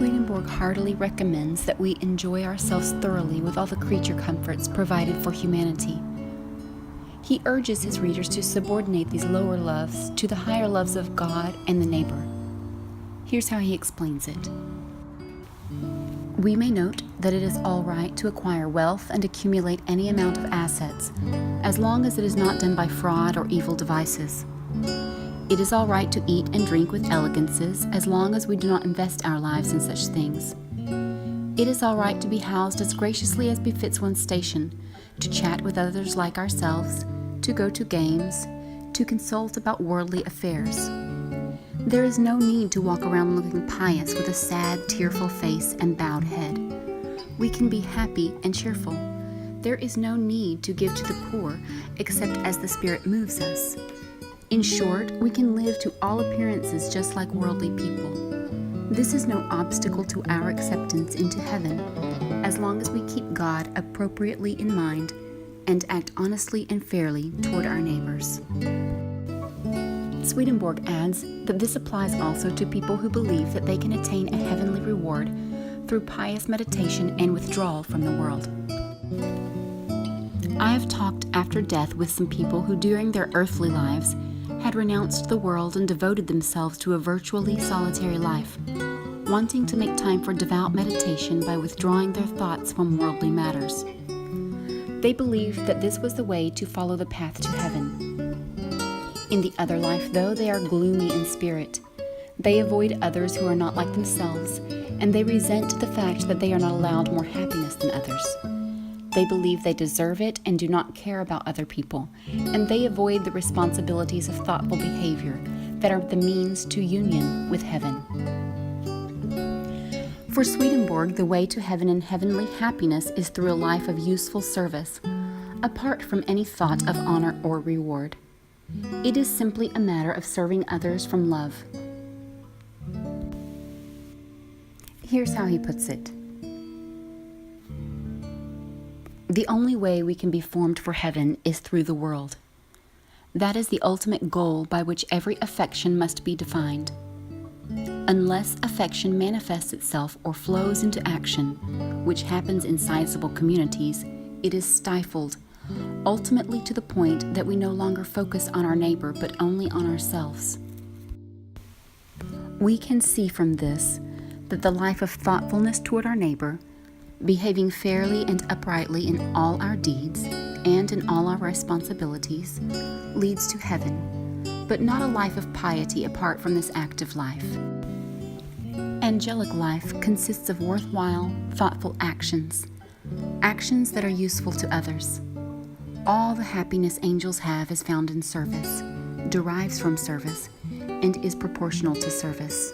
Swedenborg heartily recommends that we enjoy ourselves thoroughly with all the creature comforts provided for humanity. He urges his readers to subordinate these lower loves to the higher loves of God and the neighbor. Here's how he explains it. We may note that it is all right to acquire wealth and accumulate any amount of assets, as long as it is not done by fraud or evil devices. It is all right to eat and drink with elegances, as long as we do not invest our lives in such things. It is all right to be housed as graciously as befits one's station, to chat with others like ourselves, to go to games, to consult about worldly affairs. There is no need to walk around looking pious with a sad, tearful face and bowed head. We can be happy and cheerful. There is no need to give to the poor except as the Spirit moves us. In short, we can live to all appearances just like worldly people. This is no obstacle to our acceptance into heaven, as long as we keep God appropriately in mind and act honestly and fairly toward our neighbors. Swedenborg adds that this applies also to people who believe that they can attain a heavenly reward through pious meditation and withdrawal from the world. I have talked after death with some people who during their earthly lives had renounced the world and devoted themselves to a virtually solitary life, wanting to make time for devout meditation by withdrawing their thoughts from worldly matters. They believed that this was the way to follow the path to heaven. In the other life, though, they are gloomy in spirit. They avoid others who are not like themselves, and they resent the fact that they are not allowed more happiness than others. They believe they deserve it and do not care about other people, and they avoid the responsibilities of thoughtful behavior that are the means to union with heaven. For Swedenborg, the way to heaven and heavenly happiness is through a life of useful service, apart from any thought of honor or reward. It is simply a matter of serving others from love. Here's how he puts it. The only way we can be formed for heaven is through the world. That is the ultimate goal by which every affection must be defined. Unless affection manifests itself or flows into action, which happens in sizable communities, it is stifled, ultimately to the point that we no longer focus on our neighbor but only on ourselves. We can see from this that the life of thoughtfulness toward our neighbor, behaving fairly and uprightly in all our deeds and in all our responsibilities, leads to heaven, but not a life of piety apart from this active life. Angelic life consists of worthwhile, thoughtful actions that are useful to others. All the happiness angels have is found in service, derives from service, and is proportional to service.